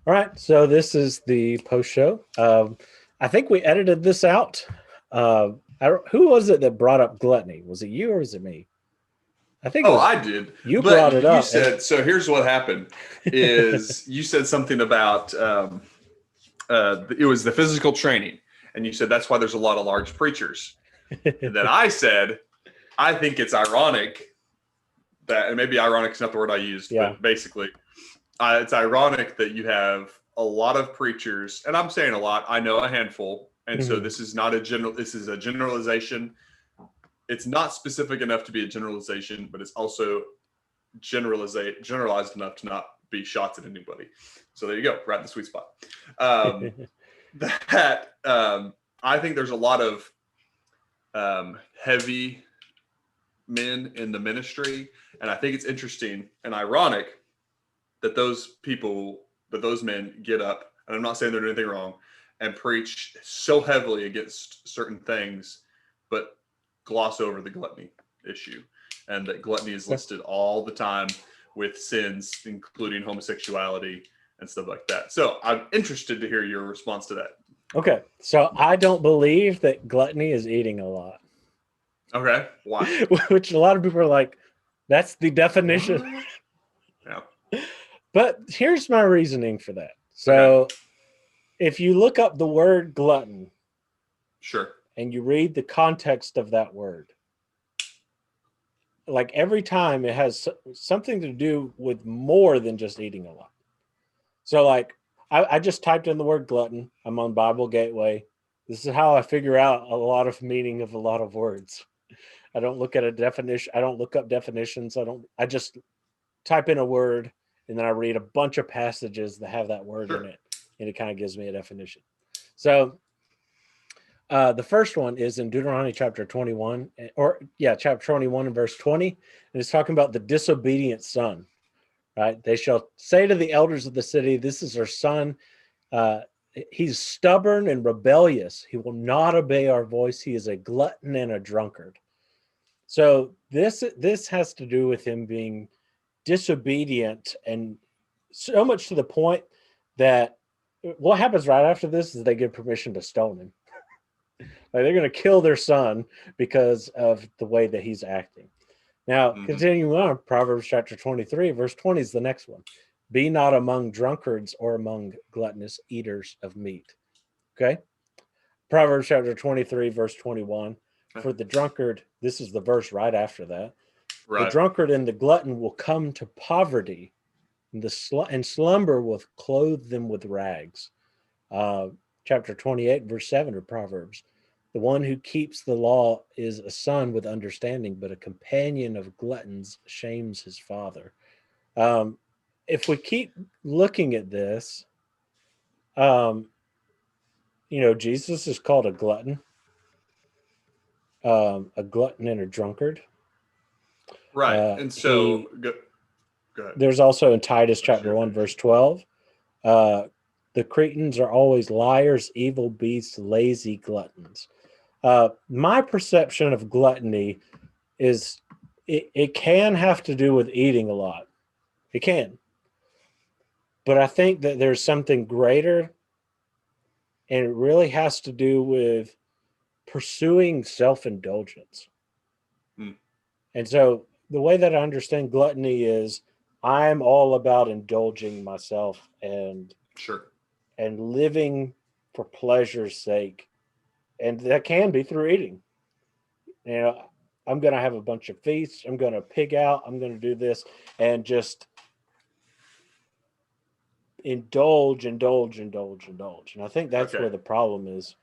All right, so this is the post show. I think we edited this out. Who was it that brought up gluttony? Was it you or was it me? I think it Oh, was I did. you brought But it you up. And said, so here's what happened is you said something about it was the physical training. And you said that's why there's a lot of large preachers. And then I said, I think it's ironic that, and maybe ironic is not the word I used, yeah, but basically it's ironic that you have a lot of preachers, and I'm saying a lot, I know a handful. And so Mhm. this is not a this is a generalization. It's not specific enough to be a generalization, but it's also generalized enough to not be shots at anybody. So there you go, right in the sweet spot. Um, that I think there's a lot of heavy men in the ministry, and I think it's interesting and ironic that those men get up, and I'm not saying they're doing anything wrong, and preach so heavily against certain things, but gloss over the gluttony issue, and that gluttony is listed all the time with sins, including homosexuality and stuff like that. So I'm interested to hear your response to that. Okay, so I don't believe that gluttony is eating a lot. Okay, why? Which a lot of people are like, that's the definition. Yeah. But here's my reasoning for that. So Okay. if you look up the word glutton, Sure. and you read the context of that word, like every time it has something to do with more than just eating a lot. So like I just typed in the word glutton. I'm on Bible Gateway. This is how I figure out a lot of meaning of a lot of words. I don't look at a definition. I don't look up definitions. I just type in a word and then I read a bunch of passages that have that word in Sure. it. And it kind of gives me a definition. So the first one is in Deuteronomy chapter 21, chapter 21 and verse 20. And it's talking about the disobedient son, right? They shall say to the elders of the city, this is our son. He's stubborn and rebellious. He will not obey our voice. He is a glutton and a drunkard. So this has to do with him being disobedient, and so much to the point that what happens right after this is they give permission to stone him. Like they're going to kill their son because of the way that he's acting. Now, Mm-hmm. continuing on, Proverbs chapter 23, verse 20 is the next one. Be not among drunkards or among gluttonous eaters of meat. Okay? Proverbs chapter 23, verse 21. For the drunkard, this is the verse right after that. The Right. drunkard and the glutton will come to poverty, and slumber will clothe them with rags. Chapter 28, verse 7 of Proverbs. The one who keeps the law is a son with understanding, but a companion of gluttons shames his father. If we keep looking at this, Jesus is called a glutton and a drunkard. Right. And so go ahead. There's also in Titus I'm sure chapter you're 1, finished. verse 12, the Cretans are always liars, evil beasts, lazy gluttons. My perception of gluttony is it can have to do with eating a lot. It can. But I think that there's something greater, and it really has to do with pursuing self-indulgence. Hmm. And so the way that I understand gluttony is I'm all about indulging myself Sure. and living for pleasure's sake. And that can be through eating. You know, I'm going to have a bunch of feasts. I'm going to pig out. I'm going to do this and just indulge. And I think that's Okay. where the problem is.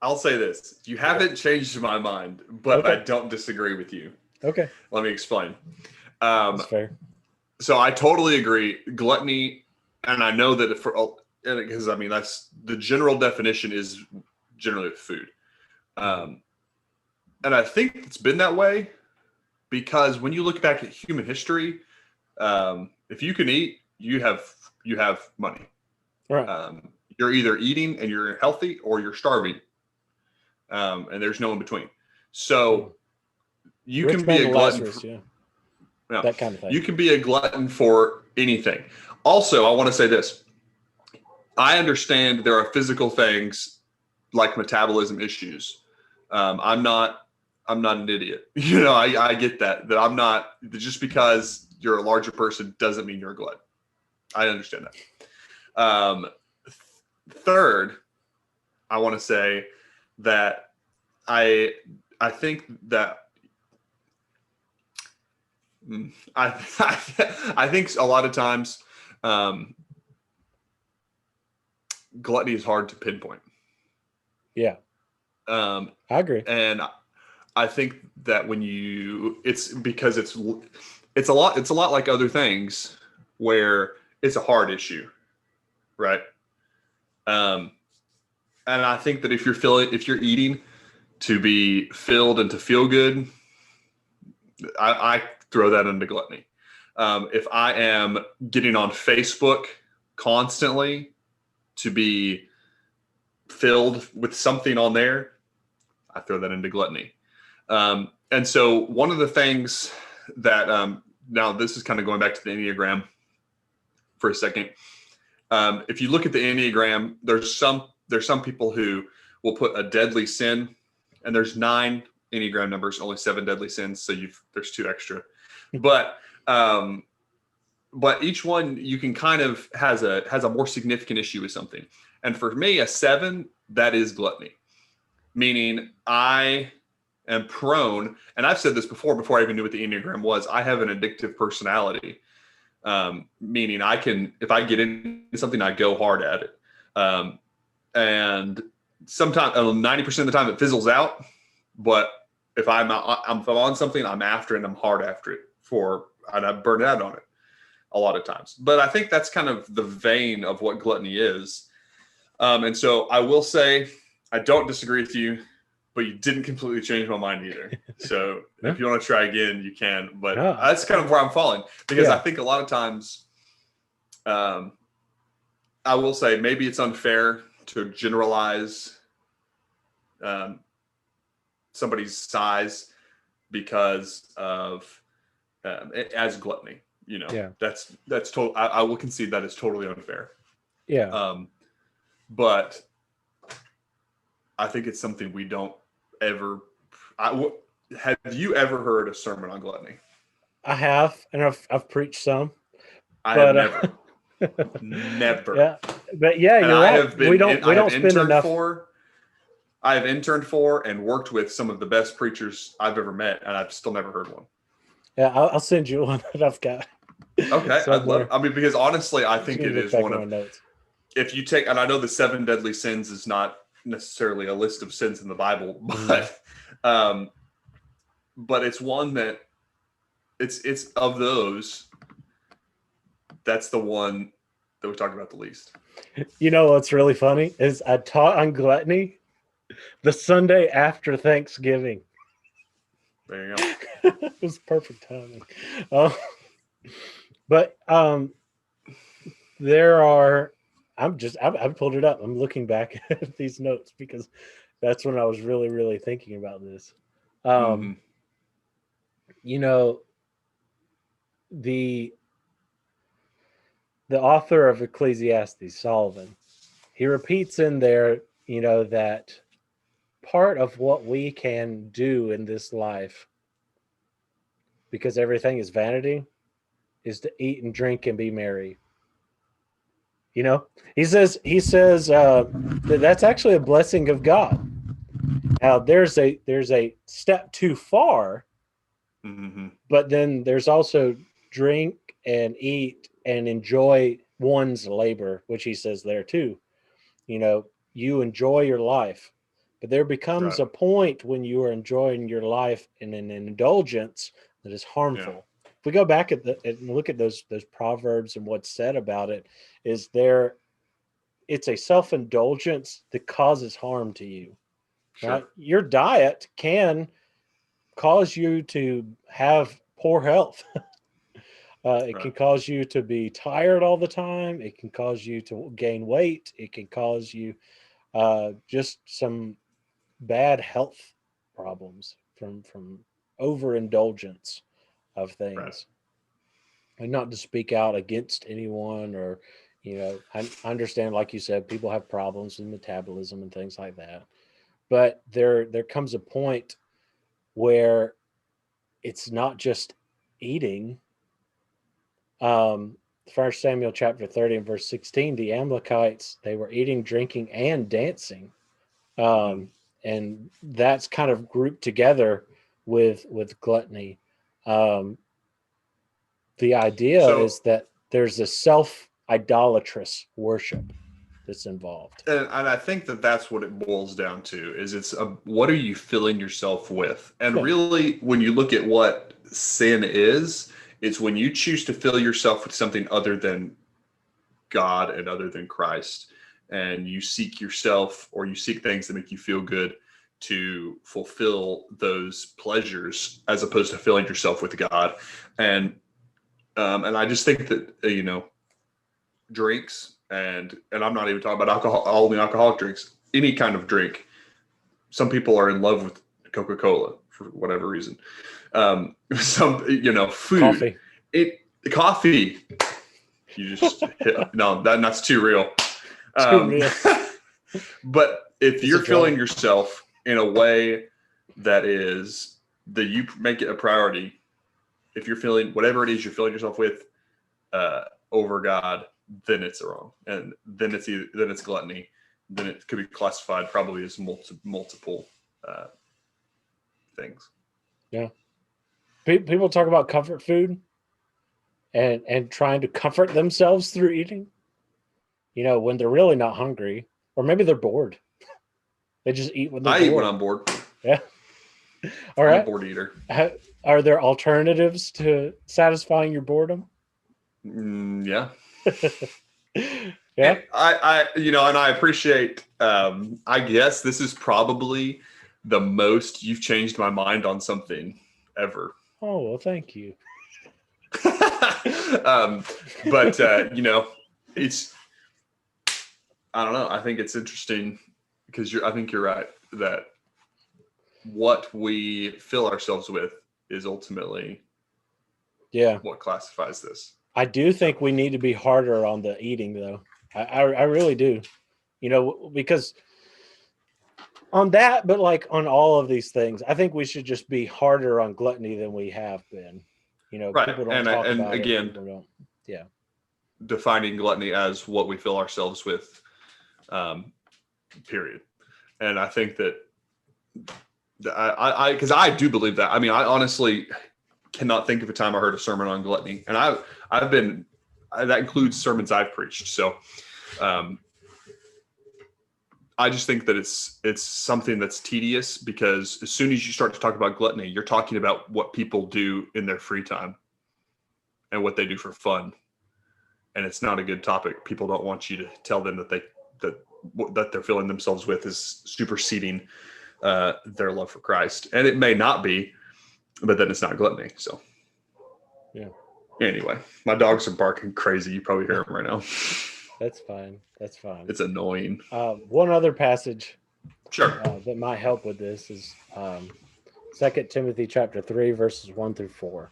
I'll say this. You haven't changed my mind, but I Okay. don't disagree with you. Okay. Let me explain. That's fair. So I totally agree. Gluttony, and I know that because I mean, that's the general definition is generally food. Um, and I think it's been that way because when you look back at human history, if you can eat, you have money. Right. You're either eating and you're healthy or you're starving. And there's no in between. So you Rich can be man a and glutton. Lazarus, yeah. Yeah, That kind of thing. you can be a glutton for anything. Also, I want to say this. I understand there are physical things like metabolism issues. I'm not an idiot. I get that I'm not, just because you're a larger person doesn't mean you're a glutton. I understand that. Third, I want to say that I think that I think a lot of times gluttony is hard to pinpoint. Yeah. I agree. And I think that it's because it's a lot like other things where it's a hard issue, right? And I think that if you're eating to be filled and to feel good, I throw that into gluttony. If I am getting on Facebook constantly to be filled with something on there, I throw that into gluttony. And so one of the things that now this is kind of going back to the Enneagram for a second. If you look at the Enneagram, there's some people who will put a deadly sin, and there's 9 Enneagram numbers, only 7 deadly sins, so there's 2 extra. But each one you can kind of has a more significant issue with something. And for me, a 7, that is gluttony, meaning I am prone, and I've said this before I even knew what the Enneagram was. I have an addictive personality, meaning if I get into something, I go hard at it. And sometimes 90% of the time it fizzles out, but if I'm on something, I'm after it and I'm hard after it and I burn out on it a lot of times. But I think that's kind of the vein of what gluttony is. And so I will say, I don't disagree with you, but you didn't completely change my mind either. So if you want to try again, you can. But that's kind of where I'm falling, because I think a lot of times, I will say maybe it's unfair to generalize somebody's size because of as gluttony. That's total. I will concede that is totally unfair. Yeah. But I think it's something we don't ever. Have you ever heard a sermon on gluttony? I have, and I've preached some. I have never. Never. Yeah, but yeah, you're right. We don't spend enough. I have interned for and worked with some of the best preachers I've ever met, and I've still never heard one. Yeah, I'll send you one that I've got. Okay, because honestly, I think it is one of notes. If you take, and I know the 7 deadly sins is not necessarily a list of sins in the Bible, but it's one that it's of those. That's the one that we talk about the least. You know what's really funny is I taught on gluttony the Sunday after Thanksgiving. There you go. It was perfect timing. But there are. I've pulled it up. I'm looking back at these notes because that's when I was really, really thinking about this. The author of Ecclesiastes, Solomon, he repeats in there, that part of what we can do in this life, because everything is vanity, is to eat and drink and be merry. He says that's actually a blessing of God. Now there's a step too far, but then there's also drink and eat and enjoy one's labor, which he says there too. You enjoy your life, but there becomes a point when you are enjoying your life in an indulgence that is harmful. Yeah. If we go back and look at those proverbs and what's said about it, it's a self-indulgence that causes harm to you. Sure. Right? Your diet can cause you to have poor health. It can cause you to be tired all the time. It can cause you to gain weight. It can cause you just some bad health problems from overindulgence of things. and not to speak out against anyone, or I understand, like you said, people have problems with metabolism and things like that, but there comes a point where it's not just eating. um First Samuel chapter 30 and verse 16, the Amalekites, they were eating, drinking, and dancing. Mhm. And that's kind of grouped together with gluttony. um the idea So, is that there's a self idolatrous worship that's involved. and I think that that's what it boils down to is what are you filling yourself with? And Yeah. really, when you look at what sin is, it's when you choose to fill yourself with something other than God and other than Christ, and you seek yourself or you seek things that make you feel good to fulfill those pleasures as opposed to filling yourself with God. And I just think that drinks, and I'm not even talking about alcohol, only alcoholic drinks, any kind of drink. Some people are in love with Coca-Cola for whatever reason. Some food, Coffee. coffee. You just no, that's too real. Too real. But if It's a you're drug. filling yourself in a way that you make it a priority, if you're feeling whatever it is you're filling yourself with over God, then it's wrong, and then it's gluttony. Then it could be classified probably as multiple things. Yeah. People talk about comfort food and trying to comfort themselves through eating, when they're really not hungry, or maybe they're bored. They just eat when they're I eat when bored. I'm bored. Yeah. All I'm a right. bored eater. Are there alternatives to satisfying your boredom? Yeah. Yeah. And and I appreciate. I guess this is probably the most you've changed my mind on something ever. Oh, well, thank you. But it's. I don't know. I think it's interesting because I think you're right that what we fill ourselves with is ultimately Yeah. what classifies this. I do think we need to be harder on the eating, though. I really do. Because on that, but like on all of these things, I think we should just be harder on gluttony than we have been. Right, People don't talk and about it. again, People don't. Yeah. defining gluttony as what we fill ourselves with, period. And I think that because I do believe that. I mean, I honestly cannot think of a time I heard a sermon on gluttony, and I've been that includes sermons I've preached. So, I just think that it's something that's tedious because as soon as you start to talk about gluttony, you're talking about what people do in their free time and what they do for fun, and it's not a good topic. People don't want you to tell them that they're filling themselves with is superseding their love for Christ, and it may not be, but then it's not gluttony. So, Yeah. Anyway, my dogs are barking crazy. You probably hear them right now. That's fine. That's fine. It's annoying. One other passage Sure. that might help with this is 2 Timothy chapter 3, verses 1 through 4.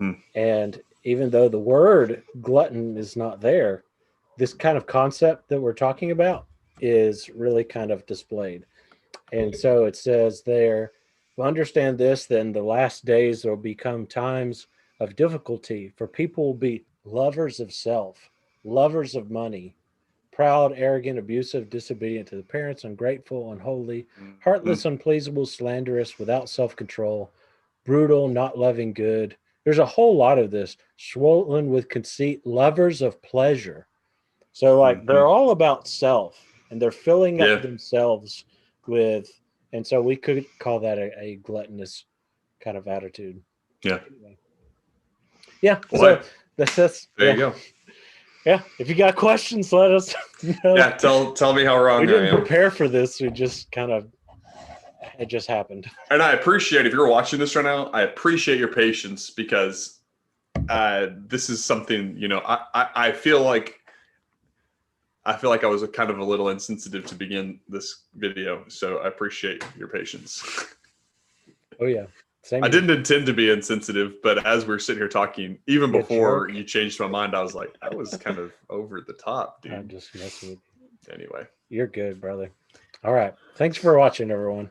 Mhm. And even though the word glutton is not there, this kind of concept that we're talking about is really kind of displayed. And so it says there, understand this, then the last days will become times of difficulty, for people will be lovers of self, lovers of money, proud, arrogant, abusive, disobedient to the parents, ungrateful, unholy, Mhm. heartless, unpleasable, slanderous, without self-control, brutal, not loving good. There's a whole lot of this, swollen with conceit, lovers of pleasure. So like they're Mhm. all about self, and they're filling up Yeah. themselves with, and so we could call that a gluttonous kind of attitude. Yeah. Anyway. Yeah. Boy, So that's there you yeah. go. Yeah. If you got questions, let us know. Yeah. Tell me how We wrong I didn't am. prepare for this. We just kind of, it just happened. And I appreciate if you're watching this right now. I appreciate your patience because this is something I feel like I was kind of a little insensitive to begin this video, so I appreciate your patience. Oh yeah. Same I here. didn't intend to be insensitive, but as we're sitting here talking, even You before jerk. you changed my mind, I was like, that was kind of over the top, I'm dude. just messing with you. Anyway. You're good, brother. All right. Thanks for watching, everyone.